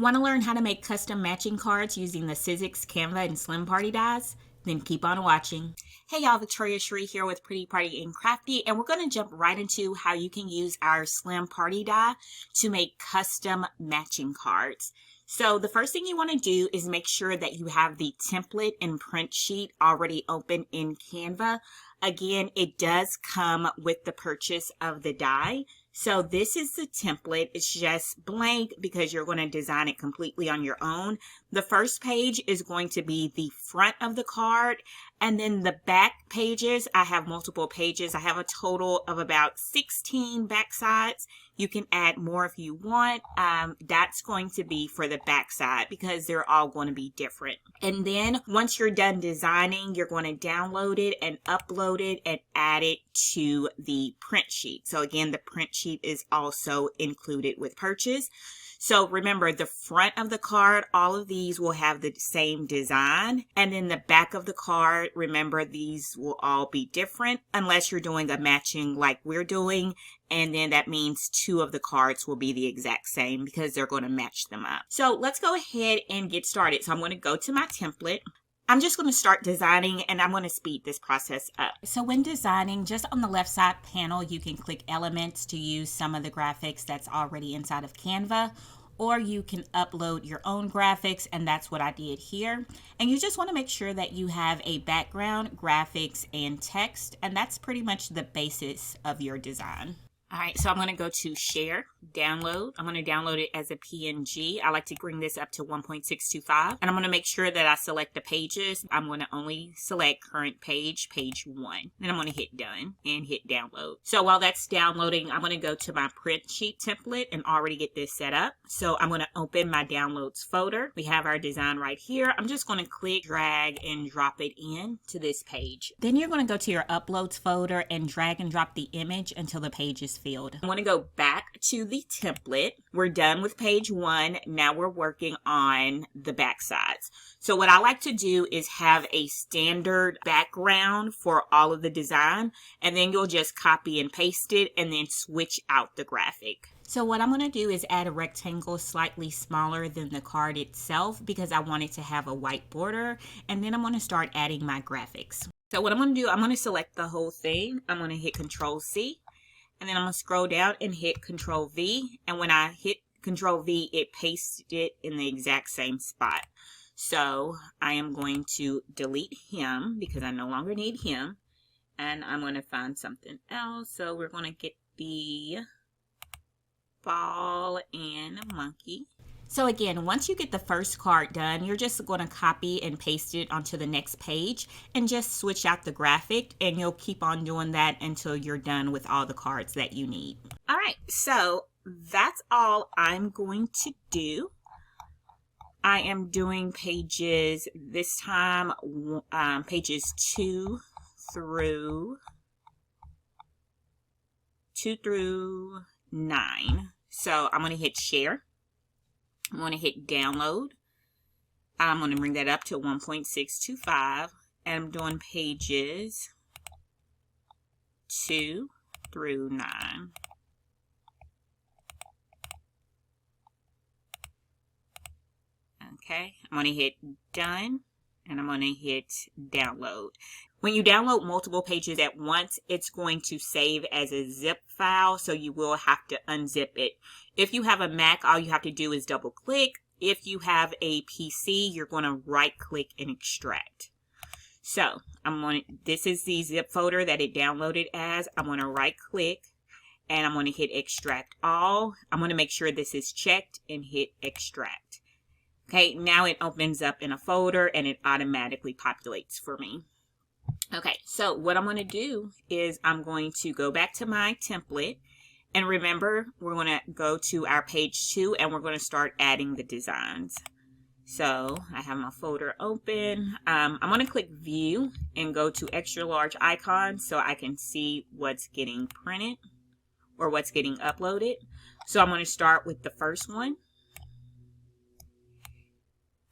Want to learn how to make custom matching cards using the Sizzix, Canva, and Slim Party dies? Then keep on watching. Hey y'all, Victoria Shree here with Pretty Party and Crafty, and we're going to jump right into how you can use our Slim Party die to make custom matching cards. So the first thing you want to do is make sure that you have the template and print sheet already open in Canva. Again, it does come with the purchase of the die. So this is the template. It's just blank because you're going to design it completely on your own. The first page is going to be the front of the card, and then the back pages, I have multiple pages. I have a total of about 16 back sides. You can add more if you want. That's going to be for the back side because they're all going to be different. And then once you're done designing, you're going to download it and upload it and add it to the print sheet. So again, the print sheet is also included with purchase. So remember, the front of the card, all of these will have the same design. And then the back of the card, remember, these will all be different unless you're doing a matching like we're doing. And then that means two of the cards will be the exact same because they're going to match them up. So let's go ahead and get started. So I'm going to go to my template. I'm just going to start designing and I'm going to speed this process up. So when designing, just on the left side panel, you can click elements to use some of the graphics that's already inside of Canva, or you can upload your own graphics, and that's what I did here. And you just want to make sure that you have a background, graphics, and text, and that's pretty much the basis of your design. All right, so I'm going to go to Share, Download. I'm going to download it as a PNG. I like to bring this up to 1.625. And I'm going to make sure that I select the pages. I'm going to only select current page, page 1. Then I'm going to hit Done and hit Download. So while that's downloading, I'm going to go to my print sheet template and already get this set up. So I'm going to open my Downloads folder. We have our design right here. I'm just going to click, drag, and drop it in to this page. Then you're going to go to your Uploads folder and drag and drop the image until the page is filled. I'm going to go back to the template. We're done with page 1. Now we're working on the back sides. So what I like to do is have a standard background for all of the design, and then you'll just copy and paste it and then switch out the graphic. So what I'm going to do is add a rectangle slightly smaller than the card itself because I want it to have a white border, and then I'm going to start adding my graphics. So what I'm going to do, I'm going to select the whole thing. I'm going to hit Control C. And then I'm going to scroll down and hit Control V. And when I hit Control V, it pasted it in the exact same spot. So I am going to delete him because I no longer need him. And I'm going to find something else. So we're going to get the ball and monkey. So again, once you get the first card done, you're just going to copy and paste it onto the next page and just switch out the graphic, and you'll keep on doing that until you're done with all the cards that you need. All right, so that's all I'm going to do. I am doing pages this time, pages 2 through 9. So I'm going to hit Share. I'm going to hit Download. I'm going to bring that up to 1.625. And I'm doing pages 2 through 9. Okay, I'm going to hit Done. And I'm going to hit Download. When you download multiple pages at once, it's going to save as a zip file, so you will have to unzip it. If you have a Mac, all you have to do is double click. If you have a PC, you're going to right click and extract. So this is the zip folder that it downloaded as. I'm going to right click and I'm going to hit Extract All. I'm going to make sure this is checked and hit Extract. Okay, now it opens up in a folder and it automatically populates for me. Okay, so what I'm going to do is I'm going to go back to my template. And remember, we're going to go to our page 2 and we're going to start adding the designs. So I have my folder open. I'm going to click View and go to Extra Large Icons so I can see what's getting printed or what's getting uploaded. So I'm going to start with the first one.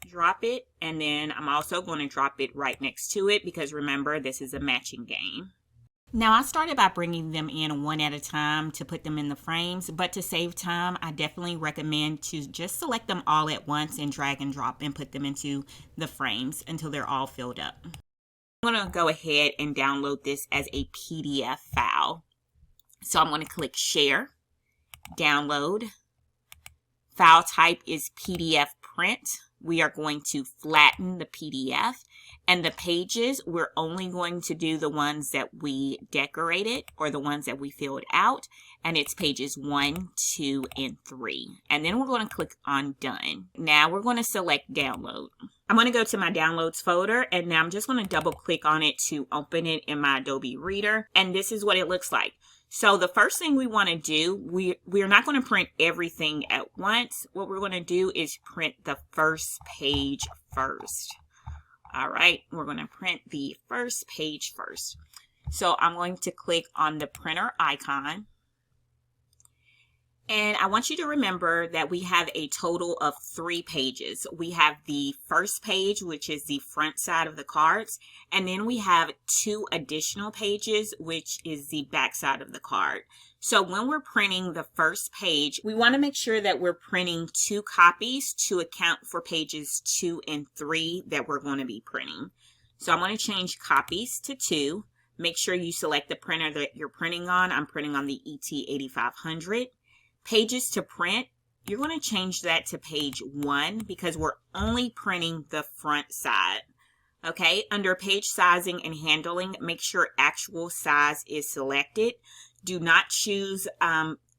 Drop it, and then I'm also going to drop it right next to it because remember, this is a matching game. Now, I started by bringing them in one at a time to put them in the frames, but to save time, I definitely recommend to just select them all at once and drag and drop and put them into the frames until they're all filled up. I'm going to go ahead and download this as a PDF file. So I'm going to click Share, Download. File type is PDF print. We are going to flatten the PDF, and the pages, we're only going to do the ones that we decorated or the ones that we filled out, and it's pages 1, 2, and 3. And then we're going to click on Done. Now we're going to select Download. I'm going to go to my Downloads folder, and now I'm just going to double click on it to open it in my Adobe Reader, and this is what it looks like. So the first thing we want to do, we're not going to print everything at once. What we're going to do is print the first page first. All right, we're going to print the first page first. So I'm going to click on the printer icon. And I want you to remember that we have a total of 3 pages. We have the first page, which is the front side of the cards, and then we have 2 additional pages, which is the back side of the card. So when we're printing the first page, we want to make sure that we're printing 2 copies to account for pages 2 and 3 that we're going to be printing. So I'm going to change copies to 2. Make sure you select the printer that you're printing on. I'm printing on the ET8500. Pages to print, you're going to change that to page 1 because we're only printing the front side. Okay, under page sizing and handling, make sure actual size is selected. Do not choose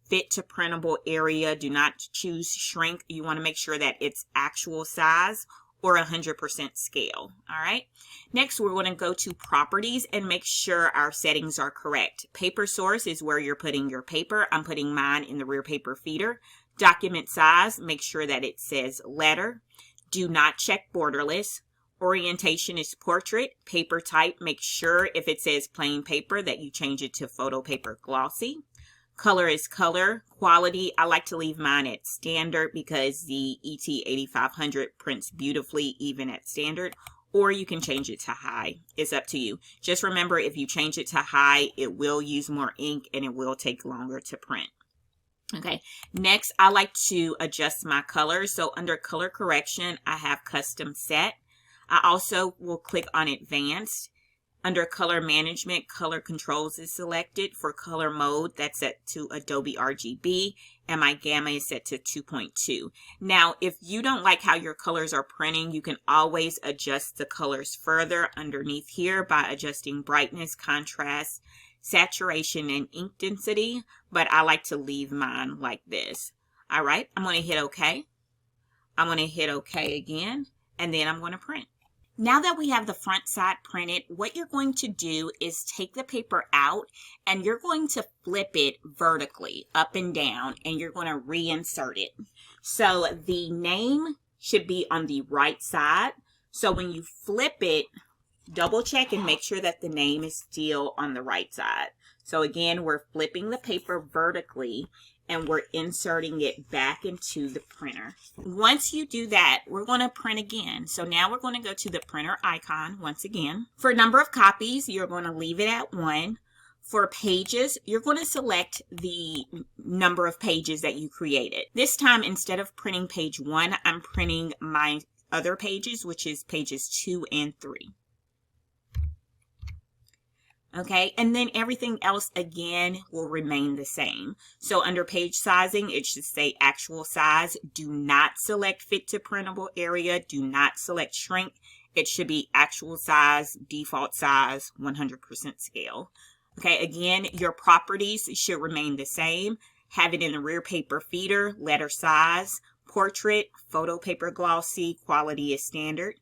fit to printable area. Do not choose shrink. You want to make sure that it's actual size or 100% scale. All right. Next, we're going to go to properties and make sure our settings are correct. Paper source is where you're putting your paper. I'm putting mine in the rear paper feeder. Document size, make sure that it says letter. Do not check borderless. Orientation is portrait. Paper type, make sure if it says plain paper that you change it to photo paper glossy. Color is color. Quality, I like to leave mine at standard because the ET8500 prints beautifully even at standard, or you can change it to high. It's up to you. Just remember, if you change it to high, it will use more ink and it will take longer to print. Okay, next I like to adjust my colors. So under color correction, I have custom set. I also will click on advanced. Under color management, color controls is selected. For color mode, that's set to Adobe RGB, and my gamma is set to 2.2. Now, if you don't like how your colors are printing, you can always adjust the colors further underneath here by adjusting brightness, contrast, saturation, and ink density, but I like to leave mine like this. All right, I'm going to hit OK. I'm going to hit OK again, and then I'm going to print. Now that we have the front side printed, what you're going to do is take the paper out and you're going to flip it vertically up and down, and you're going to reinsert it. So the name should be on the right side. So when you flip it, double check and make sure that the name is still on the right side. So again, we're flipping the paper vertically and we're inserting it back into the printer. Once you do that, we're going to print again. So now we're going to go to the printer icon once again. For number of copies, you're going to leave it at 1. For pages, you're going to select the number of pages that you created. This time, instead of printing page 1, I'm printing my other pages, which is pages 2 and 3. Okay, and then everything else again will remain the same. So under page sizing, it should say actual size. Do not select fit to printable area. Do not select shrink. It should be actual size, default size, 100% scale. Okay, again, your properties should remain the same. Have it in the rear paper feeder, letter size, portrait, photo paper glossy, quality is standard.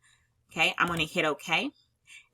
Okay, I'm going to hit OK.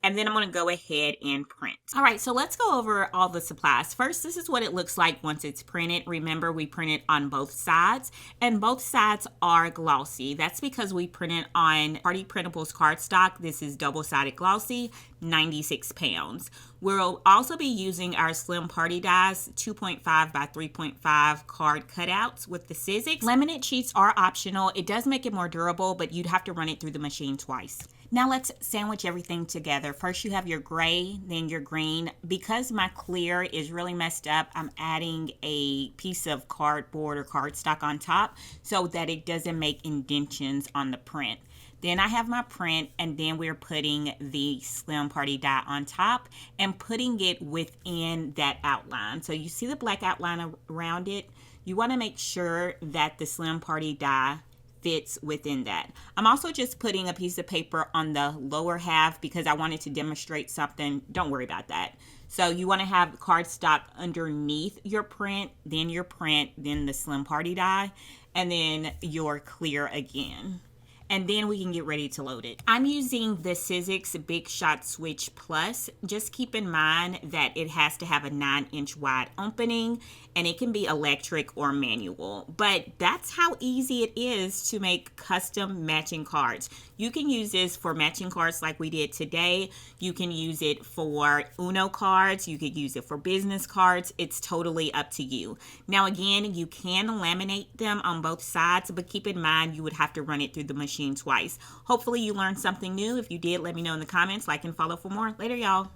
And then I'm going to go ahead and print. All right, so let's go over all the supplies. First, this is what it looks like once it's printed. Remember, we printed on both sides, and both sides are glossy. That's because we printed on Party Printables cardstock. This is double-sided glossy, 96 pounds. We'll also be using our Slim Party dies, 2.5 by 3.5 card cutouts with the Sizzix. Laminate sheets are optional. It does make it more durable, but you'd have to run it through the machine twice. Now let's sandwich everything together. First you have your gray, then your green. Because my clear is really messed up, I'm adding a piece of cardboard or cardstock on top so that it doesn't make indentions on the print. Then I have my print, and then we're putting the Slim Party die on top and putting it within that outline. So you see the black outline around it. You want to make sure that the Slim Party die fits within that. I'm also just putting a piece of paper on the lower half because I wanted to demonstrate something. Don't worry about that. So you want to have cardstock underneath your print, then the Slim Party die, and then your clear again. And then we can get ready to load it. I'm using the Sizzix Big Shot Switch Plus. Just keep in mind that it has to have a 9-inch wide opening, and it can be electric or manual. But that's how easy it is to make custom matching cards. You can use this for matching cards like we did today. You can use it for Uno cards. You could use it for business cards. It's totally up to you. Now again, you can laminate them on both sides, but keep in mind you would have to run it through the machine twice. Hopefully you learned something new. If you did, let me know in the comments. Like and follow for more. Later, y'all.